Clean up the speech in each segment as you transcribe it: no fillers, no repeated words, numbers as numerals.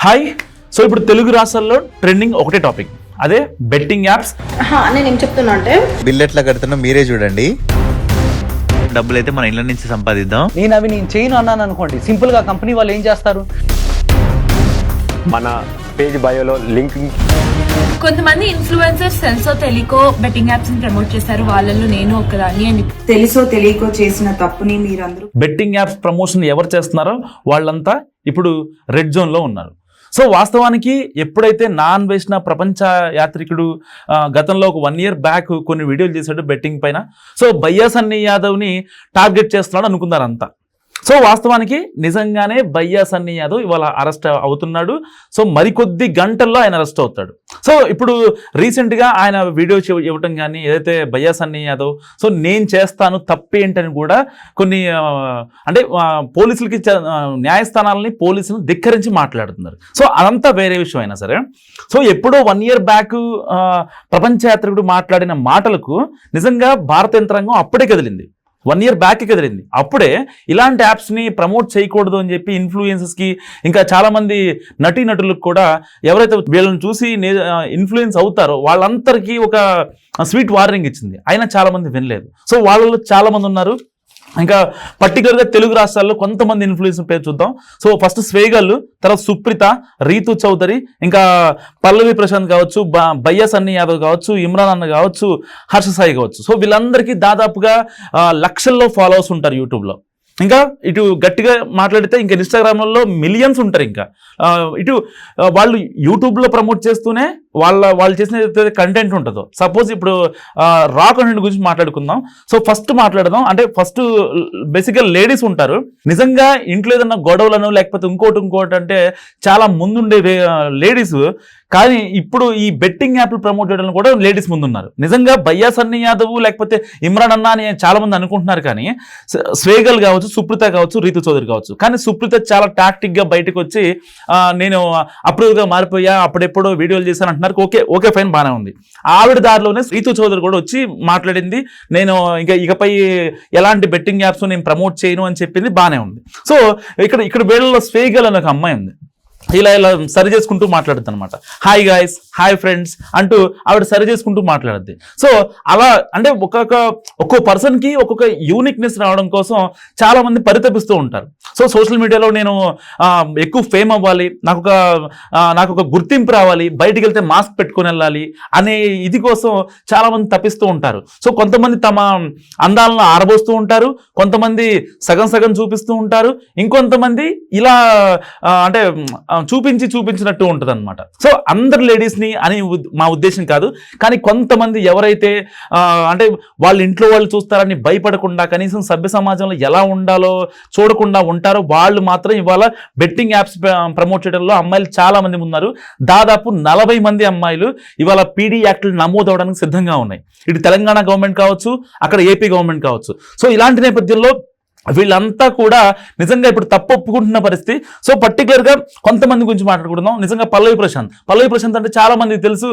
Hi. So ఇప్పుడు తెలుగు రాష్ట్రాల్లో trending ఒకటే టాపిక్, అదే బెట్టింగ్ యాప్స్. నేను ఏం చెప్తున్నా అంటే బిల్ ఎట్లా కడుతున్నా మీరే చూడండి. డబ్బులు అయితే మన ఇళ్ళ నుంచి సంపాదిద్దాం. నేను చేయను అన్నాను అనుకోండి, సింపుల్ గా కంపెనీ వాళ్ళు ఏం చేస్తారు, మన పేజ్ బయోలో లింక్. కొంతమంది ఇన్ఫ్లుయెన్సర్స్ తెలుసో తెలియకో బెట్టింగ్ యాప్స్ ని ప్రమోట్ చేశారు, వాళ్ళల్లో నేను ఒకదాన్ని అని. తెలుసో తెలియకో చేసిన తప్పుని మీరందరూ బెట్టింగ్ యాప్స్ ప్రమోషన్ ఎవరు చేస్తున్నారో వాళ్ళంతా ఇప్పుడు రెడ్ జోన్లో ఉన్నారు. సో వాస్తవానికి ఎప్పుడైతే నాన్ వైష్ణవ్ ప్రపంచ యాత్రికుడు గతంలో ఒక 1 year బ్యాక్ కొన్ని వీడియోలు చేశాడు బెట్టింగ్ పైన, సో భయ్యా సన్నీ యాదవ్ని టార్గెట్ చేస్తున్నాడు అనుకున్నారు అంతా. సో వాస్తవానికి నిజంగానే భయ్యా సన్నీ యాదవ్ ఇవాళ అరెస్ట్ అవుతున్నాడు. సో మరికొద్ది గంటల్లో ఆయన అరెస్ట్ అవుతాడు. సో ఇప్పుడు రీసెంట్గా ఆయన వీడియో ఇవ్వటం కానీ ఏదైతే భయ్యా సన్నీ యాదవ్ సో నేను చేస్తాను తప్పేంటని కూడా కొన్ని అంటే పోలీసులకి న్యాయస్థానాలని పోలీసులను ధిక్కరించి మాట్లాడుతున్నారు. సో అదంతా వేరే విషయం అయినా సరే, సో ఎప్పుడో 1 year బ్యాక్ ప్రపంచ యాత్రికుడు మాట్లాడిన మాటలకు నిజంగా భారత యంత్రాంగం అప్పుడే కదిలింది. 1 year బ్యాక్ కదిలింది. అప్పుడే ఇలాంటి యాప్స్ని ప్రమోట్ చేయకూడదు అని చెప్పి ఇన్ఫ్లుయెన్సర్స్కి ఇంకా చాలామంది నటీనటులకు కూడా ఎవరైతే వీళ్ళని చూసి ఇన్ఫ్లుయెన్స్ అవుతారో వాళ్ళందరికీ ఒక స్వీట్ వార్నింగ్ ఇచ్చింది. అయినా చాలామంది వినలేదు. సో వాళ్ళలో చాలామంది ఉన్నారు. ఇంకా పర్టికులర్గా తెలుగు రాష్ట్రాల్లో కొంతమంది ఇన్ఫ్లుయెన్స్ పేరు చూద్దాం. సో ఫస్ట్ స్వేగల్, తర్వాత సుప్రీత, రీతు చౌదరి, ఇంకా పల్లవి ప్రశాంత్ కావచ్చు, భయ్యా సన్నీ యాదవ్ కావచ్చు, ఇమ్రాన్ అన్న కావచ్చు, హర్ష సాయి కావచ్చు. సో వీళ్ళందరికీ దాదాపుగా లక్షల్లో ఫాలోవర్స్ ఉంటారు యూట్యూబ్లో. ఇంకా ఇటు గట్టిగా మాట్లాడితే ఇంకా ఇన్స్టాగ్రామ్లో మిలియన్స్ ఉంటారు. ఇంకా ఇటు వాళ్ళు యూట్యూబ్లో ప్రమోట్ చేస్తూనే వాళ్ళు చేసిన కంటెంట్ ఉంటుందో. సపోజ్ ఇప్పుడు రా కంటెంట్ గురించి మాట్లాడుకుందాం. సో ఫస్ట్ మాట్లాడదాం. అంటే ఫస్ట్ బేసిక్గా లేడీస్ ఉంటారు. నిజంగా ఇంట్లో ఏదన్నా గొడవలను లేకపోతే ఇంకోటి అంటే చాలా ముందుండే లేడీస్, కానీ ఇప్పుడు ఈ బెట్టింగ్ యాప్లు ప్రమోట్ చేయడం కూడా లేడీస్ ముందున్నారు. నిజంగా భయ్యా సన్నీ యాదవ్ లేకపోతే ఇమ్రాన్ అన్న అని చాలా మంది అనుకుంటున్నారు, కానీ స్వేగల్ కావచ్చు, సుప్రీత కావచ్చు, రీతు చౌదరి కావచ్చు. కానీ సుప్రీత చాలా టాక్టిక్గా బయటకు వచ్చి నేను అప్రూవ్గా మారిపోయా, అప్పుడెప్పుడో వీడియోలు చేశాను అంటున్నారు. ఓకే ఫైన్, బాగానే ఉంది. ఆవిడ దారిలోనే రీతు చౌదరి కూడా వచ్చి మాట్లాడింది, నేను ఇకపై ఎలాంటి బెట్టింగ్ యాప్స్ నేను ప్రమోట్ చేయను అని చెప్పింది, బాగానే ఉంది. సో ఇక్కడ వీళ్ళలో స్వేగల్ అనే ఒక అమ్మాయి ఉంది. ఇలా సరి చేసుకుంటూ మాట్లాడుద్ది అనమాట. హాయ్ గాయస్, హాయ్ ఫ్రెండ్స్ అంటూ ఆవిడ సరి చేసుకుంటూ మాట్లాడుద్ది. సో అలా అంటే ఒక్కో పర్సన్కి ఒక్కొక్క యూనిక్నెస్ రావడం కోసం చాలా మంది పరితపిస్తూ ఉంటారు. సో సోషల్ మీడియాలో నేను ఎక్కువ ఫేమ్ అవ్వాలి, నాకు ఒక గుర్తింపు రావాలి, బయటికి వెళ్తే మాస్క్ పెట్టుకొని వెళ్ళాలి అనే ఇది కోసం చాలా మంది తప్పిస్తూ ఉంటారు. సో కొంతమంది తమ అందాలను ఆరబోస్తూ ఉంటారు, కొంతమంది సగం చూపిస్తూ ఉంటారు, ఇంకొంతమంది ఇలా అంటే చూపించినట్టు ఉంటుంది అనమాట. సో అందరు లేడీస్ని అని మా ఉద్దేశం కాదు, కానీ కొంతమంది ఎవరైతే అంటే వాళ్ళ ఇంట్లో వాళ్ళు చూస్తారని భయపడకుండా కనీసం సభ్య సమాజంలో ఎలా ఉండాలో చూడకుండా ఉంటారో వాళ్ళు మాత్రం ఇవాళ బెట్టింగ్ యాప్స్ ప్రమోట్ చేయడంలో అమ్మాయిలు చాలా మంది ఉన్నారు. దాదాపు 40 మంది అమ్మాయిలు ఇవాళ పీడీ యాక్ట్లు నమోదు అవడానికి సిద్ధంగా ఉన్నాయి. ఇటు తెలంగాణ గవర్నమెంట్ కావచ్చు, అక్కడ ఏపీ గవర్నమెంట్ కావచ్చు. సో ఇలాంటి నేపథ్యంలో వీళ్ళంతా కూడా నిజంగా ఇప్పుడు తప్పు ఒప్పుకుంటున్న పరిస్థితి. సో పర్టికులర్గా కొంతమంది గురించి మాట్లాడుకుందాం. నిజంగా పల్లవి ప్రశాంత్ అంటే చాలా మందికి తెలుసు.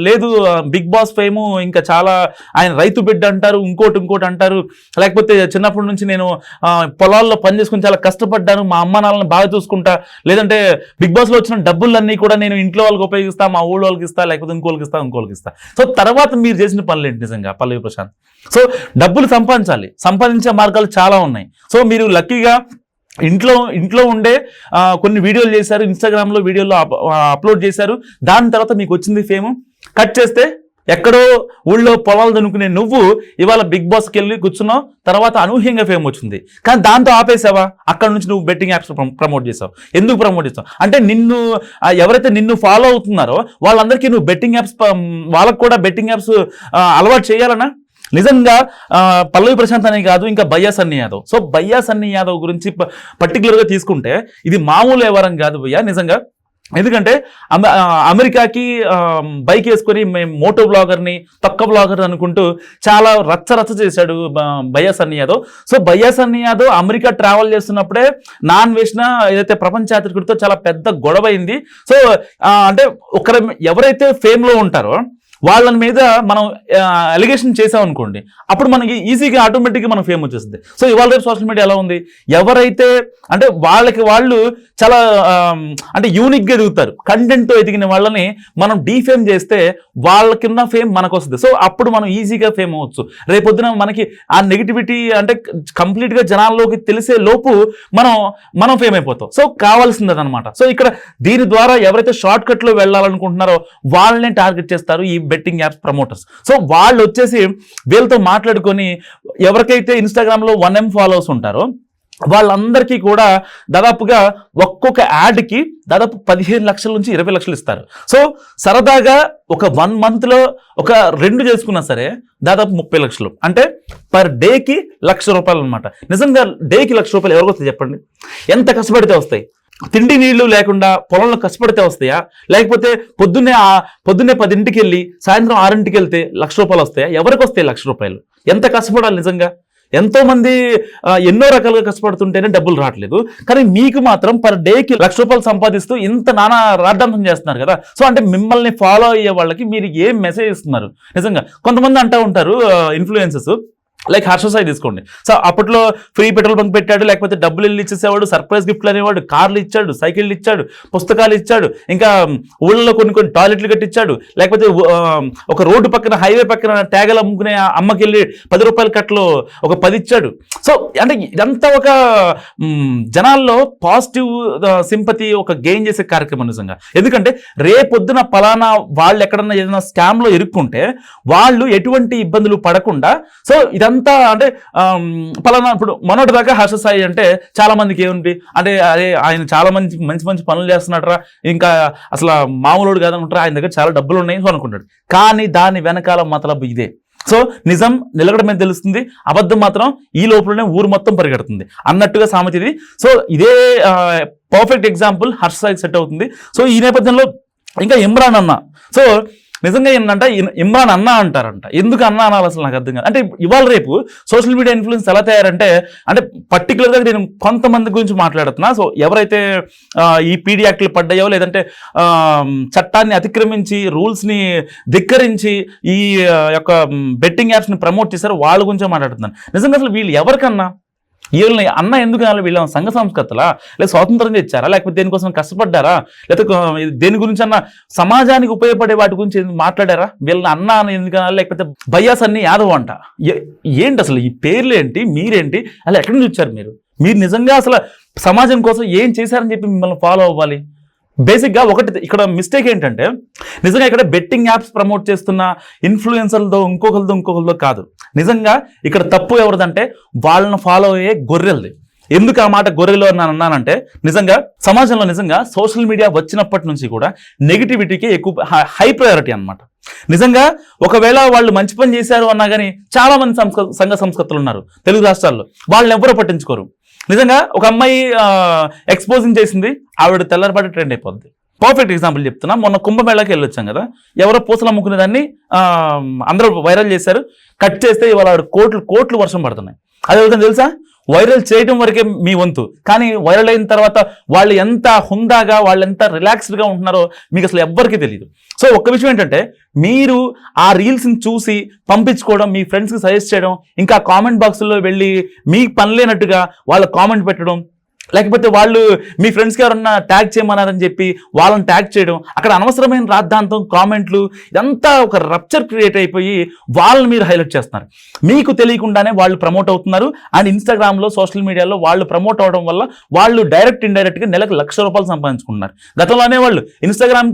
లేదు బిగ్ బాస్ ఫేము, ఇంకా చాలా ఆయన రైతు బిడ్డ అంటారు, ఇంకోటి అంటారు. లేకపోతే చిన్నప్పటి నుంచి నేను పొలాల్లో పనిచేసుకుని చాలా కష్టపడ్డాను, మా అమ్మ నాన్నలను బాగా చూసుకుంటా, లేదంటే బిగ్ బాస్లో వచ్చిన డబ్బులన్నీ కూడా నేను ఇంట్లో వాళ్ళకి ఉపయోగిస్తా, మా ఊళ్ళో వాళ్ళకి ఇస్తా, లేకపోతే ఇంకోళ్ళకి ఇస్తా. సో తర్వాత మీరు చేసిన పనులు ఏంటి నిజంగా పల్లవి ప్రశాంత్? సో డబ్బులు సంపాదించే మార్గాలు చాలా ఉన్నాయి. సో మీరు లక్కీగా ఇంట్లో ఉండే కొన్ని వీడియోలు చేశారు, ఇన్స్టాగ్రామ్లో వీడియోలో అప్లోడ్ చేశారు. దాని తర్వాత మీకు వచ్చింది ఫేమ్. కట్ చేస్తే ఎక్కడో ఊళ్ళో పొలాలు దనుకునే నువ్వు ఇవాళ బిగ్ బాస్కి వెళ్ళి కూర్చున్నావు, తర్వాత అనూహ్యంగా ఫేమ్ వచ్చింది. కానీ దాంతో ఆపేసావా? అక్కడ నుంచి నువ్వు బెట్టింగ్ యాప్స్ ప్రమోట్ చేసావు. ఎందుకు ప్రమోట్ చేస్తావు అంటే ఎవరైతే నిన్ను ఫాలో అవుతున్నారో వాళ్ళందరికీ నువ్వు బెట్టింగ్ యాప్స్, వాళ్ళకు కూడా బెట్టింగ్ యాప్స్ అలవాటు చేయాలనా? నిజంగా పల్లవి ప్రశాంత్ అనే కాదు, ఇంకా భయ్యా సన్నీ యాదవ్. సో భయ్యా సన్నీ యాదవ్ గురించి పర్టికులర్గా తీసుకుంటే ఇది మామూలు వ్యవహారం కాదు భయ్యా నిజంగా. ఎందుకంటే అమెరికాకి బైక్ వేసుకొని మేము మోటో బ్లాగర్ని, తొక్క బ్లాగర్ అనుకుంటూ చాలా రచ్చ చేశాడు భయ్యా సన్నీ యాదవ్. సో భయ్యా సన్నీ యాదవ్ అమెరికా ట్రావెల్ చేస్తున్నప్పుడే నాన్ వైష్ణవ్ ఏదైతే ప్రపంచ యాత్రికుడితో చాలా పెద్ద గొడవ అయింది. సో అంటే ఎవరైతే ఫేమ్లో ఉంటారో వాళ్ళ మీద మనం అలిగేషన్ చేసాం అనుకోండి, అప్పుడు మనకి ఈజీగా ఆటోమేటిక్గా మనం ఫేమ్ వచ్చేస్తుంది. సో ఇవాళ రేపు సోషల్ మీడియా ఎలా ఉంది, ఎవరైతే అంటే వాళ్ళకి వాళ్ళు చాలా అంటే యూనిక్గా ఎదుగుతారు, కంటెంట్తో ఎదిగిన వాళ్ళని మనం డీఫేమ్ చేస్తే వాళ్ళకిన్న ఫేమ్ మనకు వస్తుంది. సో అప్పుడు మనం ఈజీగా ఫేమ్ అవ్వచ్చు. రేపొద్దున మనకి ఆ నెగిటివిటీ అంటే కంప్లీట్గా జనాల్లోకి తెలిసే లోపు మనం ఫేమ్ అయిపోతాం. సో కావాల్సింది అనమాట. సో ఇక్కడ దీని ద్వారా ఎవరైతే షార్ట్ కట్లో వెళ్ళాలనుకుంటున్నారో వాళ్ళనే టార్గెట్ చేస్తారు ఈ బెట్టింగ్ యాప్స్ ప్రమోటర్స్. సో వాళ్ళు వచ్చేసి వీళ్ళతో మాట్లాడుకొని ఎవరికైతే ఇన్స్టాగ్రామ్లో 1M ఫాలోవర్స్ ఉంటారో వాళ్ళందరికీ కూడా దాదాపుగా ఒక్కొక్క యాడ్కి దాదాపు 15 లక్షల నుంచి 20 లక్షలు ఇస్తారు. సో సరదాగా ఒక 1 monthలో ఒక 2 చేసుకున్నా సరే దాదాపు 30 లక్షలు, అంటే పర్ డేకి ₹1,00,000 అనమాట. నిజంగా డేకి ₹1,00,000 ఎవరికి వస్తాయి చెప్పండి? ఎంత కష్టపడితే వస్తాయి? తిండి నీళ్లు లేకుండా పొలంలో కష్టపడితే వస్తాయా? లేకపోతే పొద్దున్నే 10ంటికి వెళ్ళి సాయంత్రం 6ంటికి వెళ్తే ₹1,00,000 వస్తాయా? ఎవరికి వస్తాయి ₹1,00,000? ఎంత కష్టపడాలి నిజంగా? ఎంతో మంది ఎన్నో రకాలుగా కష్టపడుతుంటేనే డబ్బులు రావట్లేదు, కానీ మీకు మాత్రం పర్ డేకి ₹1,00,000 సంపాదిస్తూ ఇంత నానా రాద్ధాంతం చేస్తున్నారు కదా. సో అంటే మిమ్మల్ని ఫాలో అయ్యే వాళ్ళకి మీరు ఏం మెసేజ్ ఇస్తున్నారు? నిజంగా కొంతమంది అంటూ ఉంటారు ఇన్ఫ్లుయెన్సర్స్, లైక్ హర్ష సాయి తీసుకోండి. సో అప్పట్లో ఫ్రీ పెట్రోల్ బంక్ పెట్టాడు, లేకపోతే డబ్బులు వెళ్ళి ఇచ్చేసేవాడు, సర్ప్రైజ్ గిఫ్ట్లు అనేవాడు, కార్లు ఇచ్చాడు, సైకిళ్ళు ఇచ్చాడు, పుస్తకాలు ఇచ్చాడు, ఇంకా ఊళ్ళలో కొన్ని టాయిలెట్లు కట్టించాడు, లేకపోతే ఒక రోడ్డు పక్కన హైవే పక్కన ట్యాగలు అమ్ముకునే అమ్మకి వెళ్ళి ₹10 కట్టలో ఒక 10 ఇచ్చాడు. సో అంటే ఇదంతా ఒక జనాల్లో పాజిటివ్ సింపతి ఒక గెయిన్ చేసే కార్యక్రమం నిజంగా. ఎందుకంటే రేపొద్దున పలానా వాళ్ళు ఎక్కడన్నా ఏదైనా స్కామ్లో ఇరుక్కుంటే వాళ్ళు ఎటువంటి ఇబ్బందులు పడకుండా, సో ఇదంతా అంటే పలానా ఇప్పుడు మొన్నటి దాకా హర్ష సాయి అంటే చాలా మందికి ఏముంది అంటే అరే ఆయన చాలా మంచి పనులు చేస్తున్నాడరా, ఇంకా అసలు మామూలుడు కాదనుకుంటారా, ఆయన దగ్గర చాలా డబ్బులు ఉన్నాయి అనుకుంటాడు. కానీ దాని వెనకాల మతలబు ఇదే. సో నిజం నిలకడ మీద తెలుస్తుంది, అబద్ధం మాత్రం ఈ లోపలనే ఊరు మొత్తం పరిగెడుతుంది అన్నట్టుగా సామెత ఇది. సో ఇదే పర్ఫెక్ట్ ఎగ్జాంపుల్ హర్ష సాయికి సెట్ అవుతుంది. సో ఈ నేపథ్యంలో ఇంకా ఇమ్రాన్ అన్న, సో నిజంగా ఏంటంటే ఇమ్రాన్ అన్న అంటారంట. ఎందుకు అన్న అనాలి అసలు నాకు అర్థం కాదు. అంటే ఇవాళ రేపు సోషల్ మీడియా ఇన్ఫ్లుయెన్స్ ఎలా తయారంటే, అంటే పర్టికులర్గా నేను కొంతమంది గురించి మాట్లాడుతున్నా. సో ఎవరైతే ఈ పీడీ యాక్ట్లు పడ్డాయో, లేదంటే చట్టాన్ని అతిక్రమించి రూల్స్ని ధిక్కరించి ఈ యొక్క బెట్టింగ్ యాప్స్ని ప్రమోట్ చేశారో వాళ్ళ గురించే మాట్లాడుతున్నాను. నిజంగా అసలు వీళ్ళు ఎవరికన్నా వీళ్ళని అన్న ఎందుకు అనాలి? వీళ్ళ సంఘ సంస్కర్తలా, లేదా స్వాతంత్రం తెచ్చారా, లేకపోతే దేనికోసం కష్టపడ్డారా, లేకపోతే దేని గురించి అన్న సమాజానికి ఉపయోగపడే వాటి గురించి మాట్లాడారా? వీళ్ళని అన్న అని ఎందుకు అనాలి? లేకపోతే బయ్యాస్ అన్ని యాదవ్ అంట. ఏంటి అసలు ఈ పేర్లు ఏంటి, మీరేంటి, అలా ఎక్కడి నుంచి వచ్చారు మీరు నిజంగా అసలు సమాజం కోసం ఏం చేశారని చెప్పి మిమ్మల్ని ఫాలో అవ్వాలి? బేసిక్గా ఒకటి ఇక్కడ మిస్టేక్ ఏంటంటే, నిజంగా ఇక్కడ బెట్టింగ్ యాప్స్ ప్రమోట్ చేస్తున్న ఇన్ఫ్లుయెన్సర్లతో ఇంకొకరితో కాదు. నిజంగా ఇక్కడ తప్పు ఎవరిదంటే వాళ్ళని ఫాలో అయ్యే గొర్రెలది. ఎందుకు ఆ మాట గొర్రెలు అని అన్నానంటే, నిజంగా సమాజంలో నిజంగా సోషల్ మీడియా వచ్చినప్పటి నుంచి కూడా నెగిటివిటీకి ఎక్కువ హై ప్రయారిటీ అనమాట. నిజంగా ఒకవేళ వాళ్ళు మంచి పని చేశారు అన్నా కానీ చాలా మంది సంఘ సంస్కృతులు ఉన్నారు తెలుగు రాష్ట్రాల్లో, వాళ్ళని ఎవరో పట్టించుకోరు. నిజంగా ఒక అమ్మాయి ఎక్స్పోజింగ్ చేసింది, ఆవిడ తెల్లరిపాటి ట్రెండ్ అయిపోద్ది. పర్ఫెక్ట్ ఎగ్జాంపుల్ చెప్తున్నా, మొన్న కుంభమేళాకి వెళ్ళొచ్చాం కదా, ఎవరో పూసలు అమ్ముకునే దాన్ని అందరూ వైరల్ చేశారు. కట్ చేస్తే ఇవాళ ఆవిడ కోట్లు వర్షం పడుతున్నాయి. అదే తెలుసా, వైరల్ చేయడం వరకే మీ వంతు, కానీ వైరల్ అయిన తర్వాత వాళ్ళు ఎంత హుందాగా, వాళ్ళు ఎంత రిలాక్స్డ్గా ఉంటున్నారో మీకు అసలు ఎవ్వరికీ తెలియదు. సో ఒక్క విషయం ఏంటంటే, మీరు ఆ రీల్స్ని చూసి పంపించుకోవడం, మీ ఫ్రెండ్స్కి సజెస్ట్ చేయడం, ఇంకా కామెంట్ బాక్స్లో వెళ్ళి మీకు పని లేనట్టుగా వాళ్ళ కామెంట్ పెట్టడం, లేకపోతే వాళ్ళు మీ ఫ్రెండ్స్కి ఎవరన్నా ట్యాగ్ చేయమన్నారని చెప్పి వాళ్ళని ట్యాగ్ చేయడం, అక్కడ అనవసరమైన రాద్ధాంతం కామెంట్లు, ఇదంతా ఒక రప్చర్ క్రియేట్ అయిపోయి వాళ్ళని మీరు హైలైట్ చేస్తున్నారు. మీకు తెలియకుండానే వాళ్ళు ప్రమోట్ అవుతున్నారు. అండ్ ఇన్స్టాగ్రామ్లో సోషల్ మీడియాలో వాళ్ళు ప్రమోట్ అవడం వల్ల వాళ్ళు డైరెక్ట్ ఇండైరెక్ట్గా నెలకు ₹1,00,000 సంపాదించుకుంటున్నారు. గతంలోనే వాళ్ళు ఇన్స్టాగ్రామ్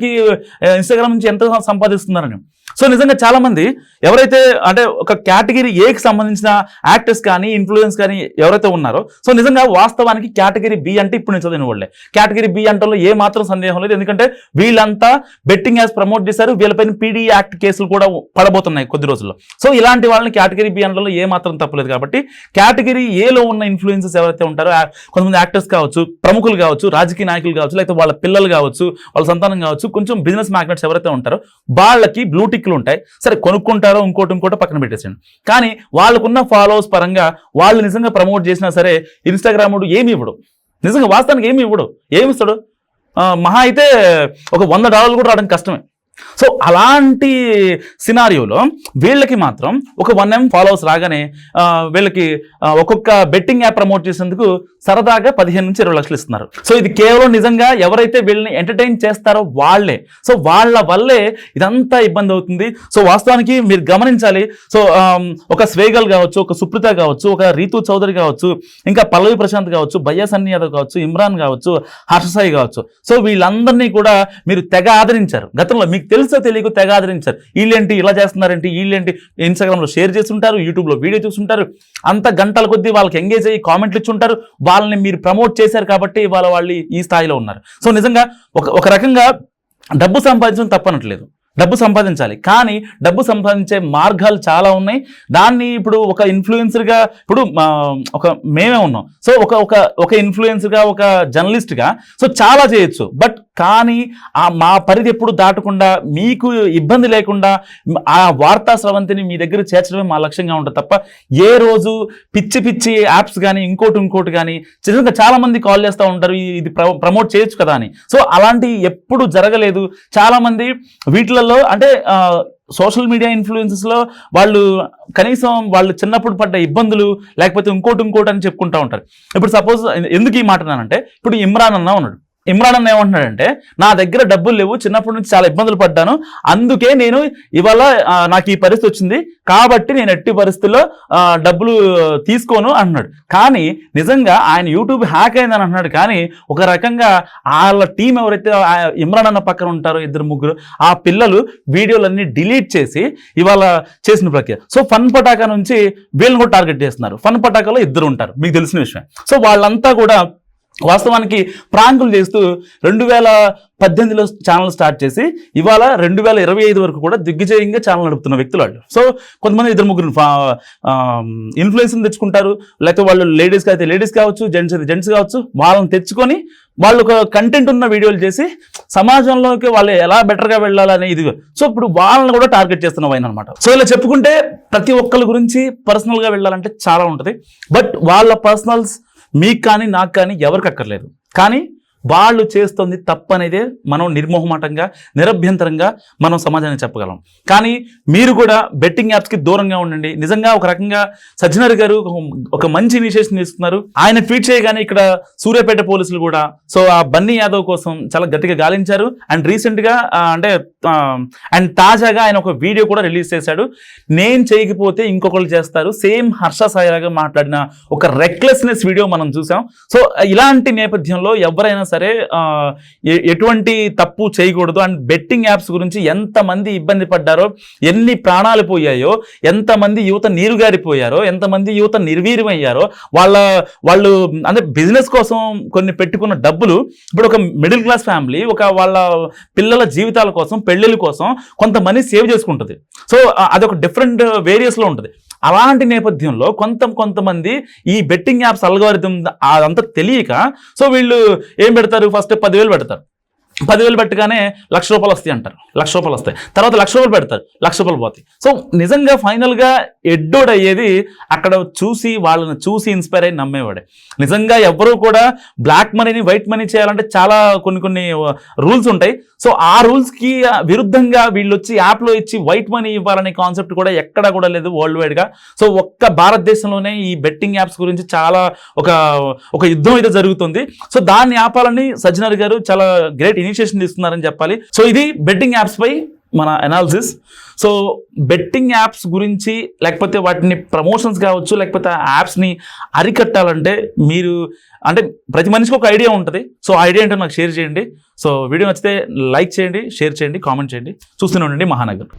నుంచి ఎంత సంపాదిస్తున్నారని. సో నిజంగా చాలా మంది ఎవరైతే అంటే ఒక కేటగిరీ ఏకి సంబంధించిన యాక్టర్స్ కానీ ఇన్ఫ్లుయెన్స్ కానీ ఎవరైతే ఉన్నారో, సో నిజంగా వాస్తవానికి కేటగిరీ బి అంటే ఇప్పుడు నేను చదివిన వాళ్ళే. కేటగిరీ బి అంటే ఏ మాత్రం సందేహం లేదు, ఎందుకంటే వీళ్ళంతా బెట్టింగ్ యాప్స్ ప్రమోట్ చేశారు, వీళ్ళపైన పీడీ యాక్ట్ కేసులు కూడా పడబోతున్నాయి కొద్ది రోజుల్లో. సో ఇలాంటి వాళ్ళని కేటగిరీ బి అంటే ఏ మాత్రం తప్పలేదు. కాబట్టి కేటగిరీ ఏలో ఉన్న ఇన్ఫ్లుయెన్సెస్ ఎవరైతే ఉంటారో, కొంతమంది యాక్టర్స్ కావచ్చు, ప్రముఖులు కావచ్చు, రాజకీయ నాయకులు కావచ్చు, లేకపోతే వాళ్ళ పిల్లలు కావచ్చు, వాళ్ళ సంతానం కావచ్చు, కొంచెం బిజినెస్ మ్యాగ్నెట్స్ ఎవరైతే ఉంటారో వాళ్ళకి బ్లూటిక్లు ఉంటాయి. సరే కొనుక్కుంటారో ఇంకోటి పక్కన పెట్టేసండి, కానీ వాళ్ళకున్న ఫాలోవర్స్ పరంగా వాళ్ళు నిజంగా ప్రమోట్ చేసినా సరే ఇన్స్టాగ్రామ్ ఏమి ఇవ్వడు. నిజంగా వాస్తవానికి ఏమి ఇవ్వడు. ఏమి ఇస్తాడు? మహా అయితే ఒక $100 కూడా రావడం కష్టమే. సో అలాంటి సినారియోలో వీళ్ళకి మాత్రం ఒక 1M ఫాలోవర్స్ రాగానే వీళ్ళకి ఒక్కొక్క బెట్టింగ్ యాప్ ప్రమోట్ చేసేందుకు సరదాగా 15 నుంచి 20 లక్షలు ఇస్తున్నారు. సో ఇది కేవలం నిజంగా ఎవరైతే వీళ్ళని ఎంటర్టైన్ చేస్తారో వాళ్ళే. సో వాళ్ళ వల్లే ఇదంతా ఇబ్బంది అవుతుంది. సో వాస్తవానికి మీరు గమనించాలి. సో ఒక స్వేగల్ కావచ్చు, ఒక సుప్రీత కావచ్చు, ఒక రీతు చౌదరి కావచ్చు, ఇంకా పల్లవి ప్రశాంత్ కావచ్చు, బయ్యా సన్నీ యాదవ్ కావచ్చు, ఇమ్రాన్ కావచ్చు, హర్షసాయి కావచ్చు. సో వీళ్ళందరినీ కూడా మీరు తెగ ఆదరించారు. గతంలో మీకు తెలుసో తెలియక తెగ ఆదరించారు. వీళ్ళేంటి ఇలా చేస్తున్నారేంటి, వీళ్ళేంటి ఇన్స్టాగ్రామ్లో షేర్ చేస్తుంటారు, యూట్యూబ్లో వీడియో చూస్తుంటారు, అంత గంటల కొద్దీ వాళ్ళకి ఎంగేజ్ అయ్యి కామెంట్లు ఇచ్చుంటారు. వాళ్ళని మీరు ప్రమోట్ చేశారు కాబట్టి వాళ్ళు ఈ స్థాయిలో ఉన్నారు. సో నిజంగా ఒక రకంగా డబ్బు సంపాదించడం తప్పనట్లేదు, డబ్బు సంపాదించాలి. కానీ డబ్బు సంపాదించే మార్గాలు చాలా ఉన్నాయి. దాన్ని ఇప్పుడు ఒక ఇన్ఫ్లుయెన్సర్గా ఇప్పుడు మేమే ఉన్నాం. సో ఒక ఇన్ఫ్లుయెన్సర్గా, ఒక జర్నలిస్ట్గా సో చాలా చేయొచ్చు. బట్ కానీ మా పరిధి ఎప్పుడు దాటకుండా, మీకు ఇబ్బంది లేకుండా ఆ వార్తా స్రవంతిని మీ దగ్గర చేర్చడమే మా లక్ష్యంగా ఉంటుంది తప్ప ఏ రోజు పిచ్చి యాప్స్ కానీ ఇంకోటి కానీ చాలా మంది కాల్ చేస్తూ ఉంటారు, ఇది ప్రమోట్ చేయొచ్చు కదా అని. సో అలాంటి ఎప్పుడు జరగలేదు. చాలా మంది వీటిలలో అంటే సోషల్ మీడియా ఇన్ఫ్లుయెన్సెస్లో వాళ్ళు కనీసం వాళ్ళు చిన్నప్పుడు పడ్డ ఇబ్బందులు లేకపోతే ఇంకోటి అని చెప్పుకుంటూ ఉంటారు. ఇప్పుడు సపోజ్ ఎందుకు ఈ మాట అన్నానంటే, ఇప్పుడు ఇమ్రాన్ అన్న ఉన్నాడు. ఇమ్రాన్ అన్న ఏమంటున్నాడంటే, నా దగ్గర డబ్బులు లేవు, చిన్నప్పటి నుంచి చాలా ఇబ్బందులు పడ్డాను, అందుకే నేను ఇవాళ నాకు ఈ పరిస్థితి వచ్చింది కాబట్టి నేను ఎట్టి పరిస్థితుల్లో డబ్బులు తీసుకోను అంటున్నాడు. కానీ నిజంగా ఆయన యూట్యూబ్ హ్యాక్ అయిందని అంటున్నాడు. కానీ ఒక రకంగా వాళ్ళ టీం ఎవరైతే ఇమ్రాన్ అన్న పక్కన ఉంటారో 2-3 ఆ పిల్లలు వీడియోలన్నీ డిలీట్ చేసి ఇవాళ చేసిన ప్రక్రియ. సో ఫన్ పటాకా నుంచి వీళ్ళని కూడా టార్గెట్ చేస్తున్నారు. ఫన్ పటాకాలో 2 ఉంటారు, మీకు తెలిసిన విషయం. సో వాళ్ళంతా కూడా వాస్తవానికి ప్రాంకులు చేస్తూ 2018లో ఛానల్ స్టార్ట్ చేసి ఇవాళ 2025 వరకు కూడా దిగ్విజయంగా ఛానల్ నడుపుతున్న వ్యక్తులు వాళ్ళు. సో కొంతమంది 2-3 ఇన్ఫ్లుయెన్స్ని తెచ్చుకుంటారు, లేకపోతే వాళ్ళు లేడీస్కి అయితే లేడీస్ కావచ్చు, జెంట్స్ అయితే జెంట్స్ కావచ్చు, వాళ్ళని తెచ్చుకొని వాళ్ళు ఒక కంటెంట్ ఉన్న వీడియోలు చేసి సమాజంలోకి వాళ్ళు ఎలా బెటర్గా వెళ్ళాలనే ఇది. సో ఇప్పుడు వాళ్ళని కూడా టార్గెట్ చేస్తున్న వైన్ అనమాట. సో ఇలా చెప్పుకుంటే ప్రతి ఒక్కరి గురించి పర్సనల్గా వెళ్ళాలంటే చాలా ఉంటుంది. బట్ వాళ్ళ పర్సనల్స్ మీకు కానీ నాకు కానీ ఎవరికి అక్కర్లేదు. కానీ వాళ్ళు చేస్తుంది తప్పనేదే మనం నిర్మోహమాటంగా, నిరభ్యంతరంగా మనం సమాజానికి చెప్పగలం. కానీ మీరు కూడా బెట్టింగ్ యాప్స్కి దూరంగా ఉండండి. నిజంగా ఒక రకంగా సజ్జనర్ గారు ఒక మంచి ఇనిషియేషన్ తీసుకున్నారు. ఆయన ట్వీట్ చేయగానే ఇక్కడ సూర్యాపేట పోలీసులు కూడా సో ఆ బన్నీ యాదవ్ కోసం చాలా గట్టిగా గాలించారు. అండ్ రీసెంట్గా అండ్ తాజాగా ఆయన ఒక వీడియో కూడా రిలీజ్ చేశాడు. నేను చేయకపోతే ఇంకొకరు చేస్తారు, సేమ్ హర్ష సాయిలాగా మాట్లాడిన ఒక రెక్లెస్నెస్ వీడియో మనం చూసాం. సో ఇలాంటి నేపథ్యంలో ఎవరైనా సరే ఎటువంటి తప్పు చేయకూడదు. అండ్ బెట్టింగ్ యాప్స్ గురించి ఎంతమంది ఇబ్బంది పడ్డారో, ఎన్ని ప్రాణాలు పోయాయో, ఎంతమంది యువత నీరుగారిపోయారో, ఎంతమంది యువత నిర్వీర్యమయ్యారో, వాళ్ళు అంటే బిజినెస్ కోసం కొన్ని పెట్టుకున్న డబ్బులు ఇప్పుడు ఒక మిడిల్ క్లాస్ ఫ్యామిలీ వాళ్ళ పిల్లల జీవితాల కోసం, పెళ్ళిళ్ళ కోసం కొంత మనీ సేవ్ చేసుకుంటుంది. సో అదొక డిఫరెంట్ వేరియస్లో ఉంటుంది. అలాంటి నేపథ్యంలో కొంతమంది ఈ బెట్టింగ్ యాప్స్ అల్గోరిథం అదంతా తెలియక సో వీళ్ళు ఏం పెడతారు, ఫస్ట్ 10,000 పెడతారు. 10,000 పెట్టగానే ₹1,00,000 వస్తాయి అంటారు, ₹1,00,000 వస్తాయి. తర్వాత ₹1,00,000 పెడతారు, ₹1,00,000 పోతాయి. సో నిజంగా ఫైనల్గా ఎడ్డోడ్ అయ్యేది అక్కడ వాళ్ళని చూసి ఇన్స్పైర్ అయ్యి నమ్మేవాడే. నిజంగా ఎవరు కూడా బ్లాక్ మనీని వైట్ మనీ చేయాలంటే చాలా కొన్ని రూల్స్ ఉంటాయి. సో ఆ రూల్స్కి విరుద్ధంగా వీళ్ళు వచ్చి యాప్లో ఇచ్చి వైట్ మనీ ఇవ్వాలనే కాన్సెప్ట్ కూడా ఎక్కడా కూడా లేదు వరల్డ్ వైడ్గా. సో ఒక్క భారతదేశంలోనే ఈ బెట్టింగ్ యాప్స్ గురించి చాలా ఒక యుద్ధం అయితే జరుగుతుంది. సో దాన్ని ఆపాలని సజ్జనర్ గారు చాలా గ్రేట్ ఇనిషియేషన్ తీసుకున్నారని చెప్పాలి. సో ఇది బెట్టింగ్ యాప్స్ పై మన అనాలిసిస్. సో బెట్టింగ్ యాప్స్ గురించి లేకపోతే వాటిని ప్రమోషన్స్ కావచ్చు, లేకపోతే ఆ యాప్స్ని అరికట్టాలంటే మీరు అంటే ప్రతి మనిషికి ఒక ఐడియా ఉంటుంది. సో ఐడియా ఏంటో నాకు షేర్ చేయండి. సో వీడియో నచ్చితే లైక్ చేయండి, షేర్ చేయండి, కామెంట్ చేయండి. చూస్తూనే ఉండండి మహానగర్.